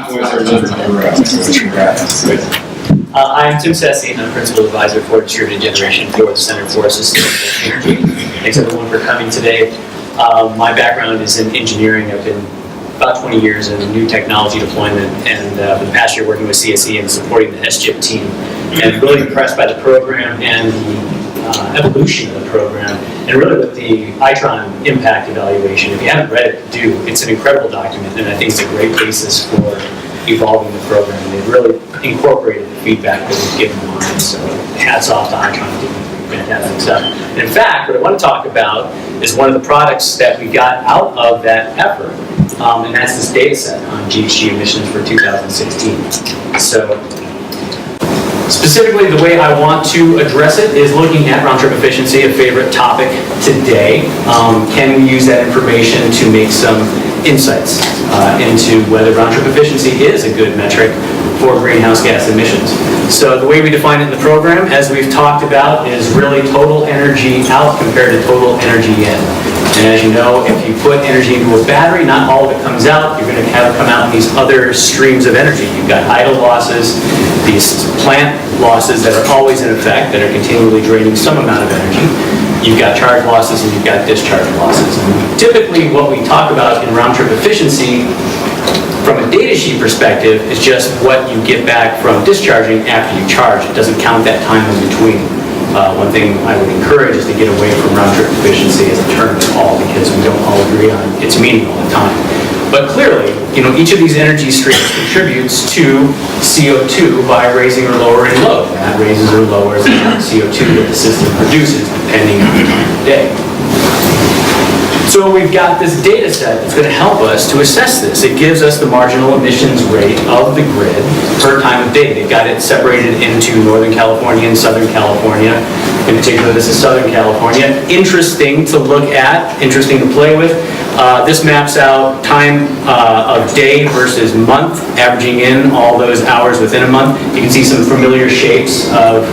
I'm Tim Sessi, and I'm Principal Advisor for Distributed Generation for the Center for Sustainable Energy. Thanks everyone for coming today. My background is in engineering. I've been about 20 years in new technology deployment, and for the past year working with CSE and supporting the SGIP team. And really impressed by the program and the evolution of the program, and really with the ITRON impact evaluation. If you haven't read it, do. It's an incredible document, and I think it's a great basis for evolving the program. They've really incorporated the feedback that we've given them on it, so hats off to ITRON doing fantastic stuff. And in fact, what I want to talk about is one of the products that we got out of that effort, and that's this data set on GHG emissions for 2016. So specifically, the way I want to address it is looking at round trip efficiency, a favorite topic today. Can we use that information to make some insights into whether round trip efficiency is a good metric for greenhouse gas emissions? So the way we define it in the program, as we've talked about, is really total energy out compared to total energy in. And as you know, if you put energy into a battery, not all of it comes out. You're going to have come out in these other streams of energy. You've got idle losses, these plant losses that are always in effect, that are continually draining some amount of energy. You've got charge losses and you've got discharge losses. And typically what we talk about in round trip efficiency from a data sheet perspective is just what you get back from discharging after you charge. It doesn't count that time in between. One thing I would encourage is to get away from round trip efficiency as a term at all, because we don't all agree on its meaning all the time. But clearly, each of these energy streams contributes to CO2 by raising or lowering load. That raises or lowers the amount of CO2 that the system produces depending on the time of day. So we've got this data set that's going to help us to assess this. It gives us the marginal emissions rate of the grid per time of day. They've got it separated into Northern California and Southern California. In particular, this is Southern California. Interesting to look at, interesting to play with. This maps out time of day versus month, averaging in all those hours within a month. You can see some familiar shapes of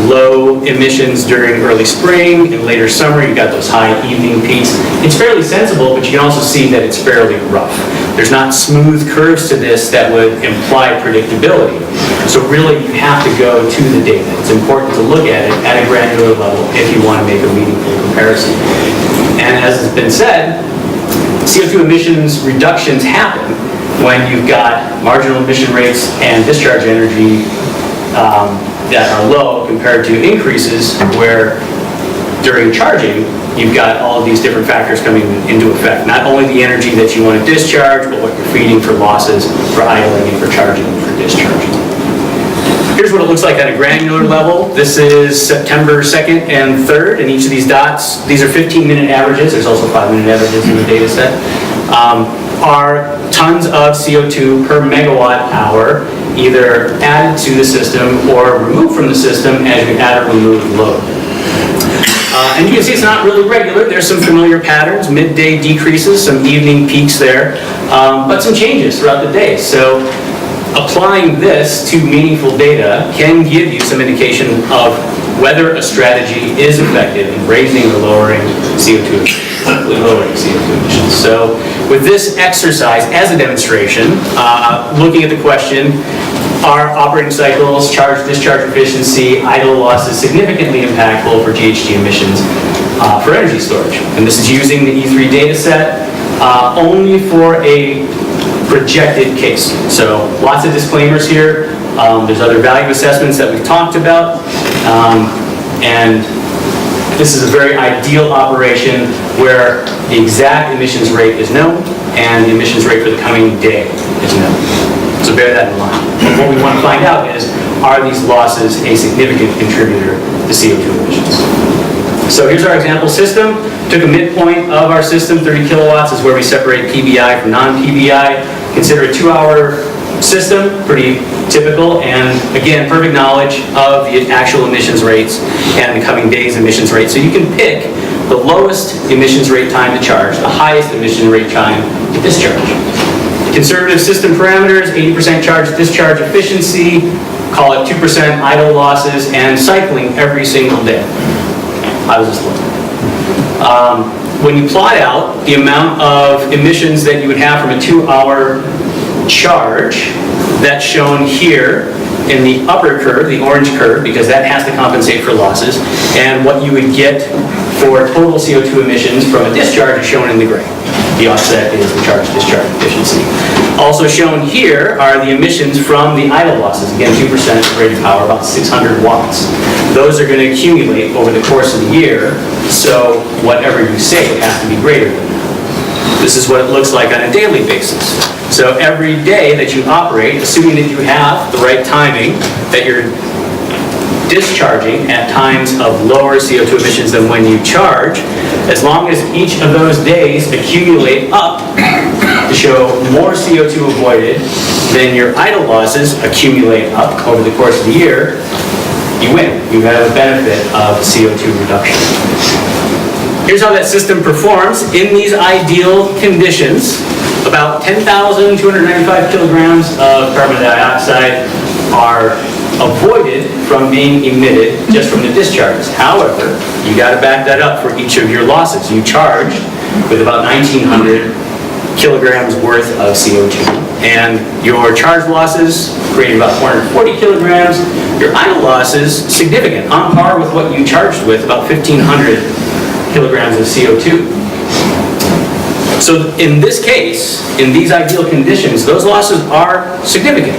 low emissions during early spring and later summer. You've got those high evening peaks. It's fairly sensible, but you can also see that it's fairly rough. There's not smooth curves to this that would imply predictability. So really you have to go to the data. It's important to look at it at a granular level if you want to make a meaningful comparison. And as has been said, CO2 emissions reductions happen when you've got marginal emission rates and discharge energy that are low compared to increases where during charging you've got all of these different factors coming into effect. Not only the energy that you want to discharge, but what you're feeding for losses, for idling, and for charging and for discharging. Here's what it looks like at a granular level. This is September 2nd and 3rd, and each of these dots, these are 15-minute averages. There's also 5-minute averages in the data set. Are tons of CO2 per megawatt hour either added to the system or removed from the system as you add or remove load. And you can see it's not really regular. There's some familiar patterns, midday decreases, some evening peaks there, but some changes throughout the day. So applying this to meaningful data can give you some indication of whether a strategy is effective in raising or lowering CO2 emissions. So with this exercise as a demonstration, looking at the question, are operating cycles, charge-discharge efficiency, idle losses significantly impactful for GHG emissions for energy storage? And this is using the E3 data set only for a projected case. So lots of disclaimers here. There's other value assessments that we've talked about. And this is a very ideal operation where the exact emissions rate is known and the emissions rate for the coming day is known. So bear that in mind. But what we want to find out is, are these losses a significant contributor to CO2 emissions? So here's our example system. Took a midpoint of our system, 30 kilowatts is where we separate PBI from non-PBI. Consider a 2-hour system, pretty typical, and again, perfect knowledge of the actual emissions rates and the coming days emissions rates. So you can pick the lowest emissions rate time to charge, the highest emission rate time to discharge. Conservative system parameters, 80% charge-discharge efficiency, call it 2% idle losses, and cycling every single day. How does this look? When you plot out the amount of emissions that you would have from a 2-hour charge that's shown here in the upper curve, the orange curve, because that has to compensate for losses, and what you would get for total CO2 emissions from a discharge is shown in the gray. The offset is the charge-discharge efficiency. Also shown here are the emissions from the idle losses. Again, 2% of rated power, about 600 watts. Those are going to accumulate over the course of the year, so whatever you save has to be greater than that. This is what it looks like on a daily basis. So every day that you operate, assuming that you have the right timing, that you're discharging at times of lower CO2 emissions than when you charge, as long as each of those days accumulate up to show more CO2 avoided than your idle losses accumulate up over the course of the year, you win. You have a benefit of CO2 reduction. Here's how that system performs in these ideal conditions. About 10,295 kilograms of carbon dioxide are avoided from being emitted just from the discharges. However, you got to back that up for each of your losses. You charged with about 1,900 kilograms worth of CO2, and your charge losses created about 440 kilograms. Your idle losses, significant, on par with what you charged with, about 1,500 kilograms of CO2. So in this case, in these ideal conditions, those losses are significant.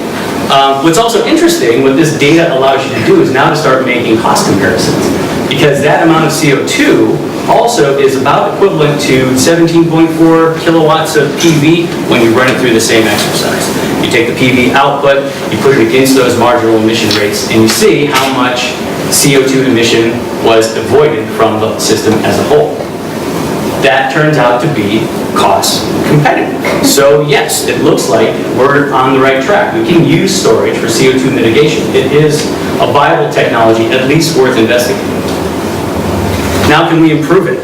What's also interesting, what this data allows you to do is now to start making cost comparisons, because that amount of CO2 also is about equivalent to 17.4 kilowatts of PV when you run it through the same exercise. You take the PV output, you put it against those marginal emission rates, and you see how much CO2 emission was avoided from the system as a whole. That turns out to be cost competitive. So yes, it looks like we're on the right track. We can use storage for CO2 mitigation. It is a viable technology, at least worth investigating. Now can we improve it?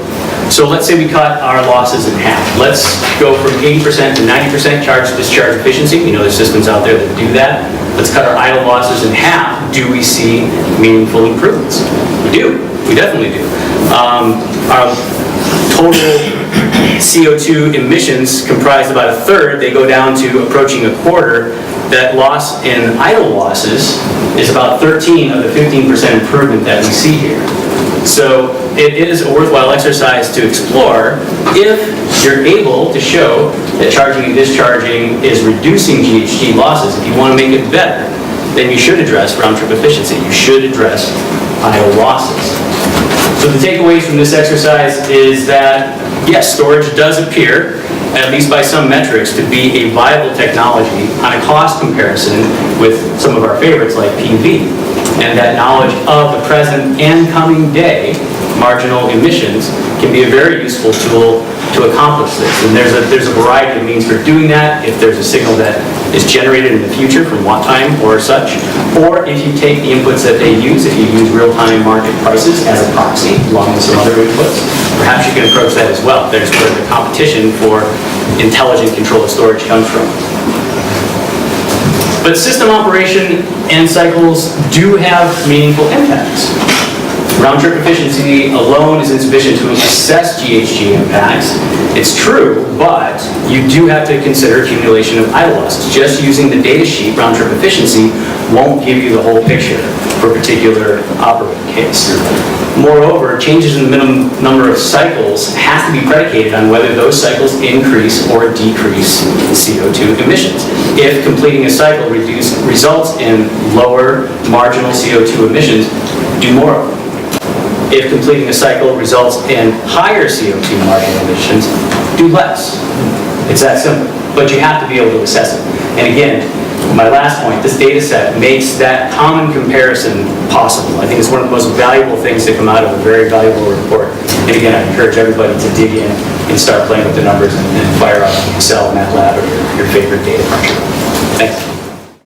So let's say we cut our losses in half. Let's go from 80% to 90% charge-discharge efficiency. We know there's systems out there that do that. Let's cut our idle losses in half. Do we see meaningful improvements? We do. We definitely do. Our total CO2 emissions comprise about a third. They go down to approaching a quarter. That loss in idle losses is about 13 of the 15% improvement that we see here. So it is a worthwhile exercise to explore if you're able to show that charging and discharging is reducing GHG losses. If you want to make it better, then you should address round-trip efficiency. You should address idle losses. So the takeaways from this exercise is that, yes, storage does appear, at least by some metrics, to be a viable technology on a cost comparison with some of our favorites like PV. And that knowledge of the present and coming day marginal emissions can be a very useful tool to accomplish this. And there's a variety of means for doing that. If there's a signal that is generated in the future from what time or such, or if you take the inputs that they use, if you use real-time market prices as a proxy along with some other inputs, perhaps you can approach that as well. There's where the competition for intelligent control of storage comes from. But system operation and cycles do have meaningful impacts. Round-trip efficiency alone is insufficient to assess GHG impacts. It's true, but you do have to consider accumulation of idle losses. Just using the data sheet, round-trip efficiency, won't give you the whole picture for a particular operating case. Moreover, changes in the minimum number of cycles have to be predicated on whether those cycles increase or decrease CO2 emissions. If completing a cycle results in lower marginal CO2 emissions, do more of them. If completing a cycle results in higher CO2 marginal emissions, do less. It's that simple. But you have to be able to assess it. And again, my last point, this data set makes that common comparison possible. I think it's one of the most valuable things to come out of a very valuable report. And again, I encourage everybody to dig in and start playing with the numbers and fire up Excel, MATLAB, or your favorite data cruncher. Thanks.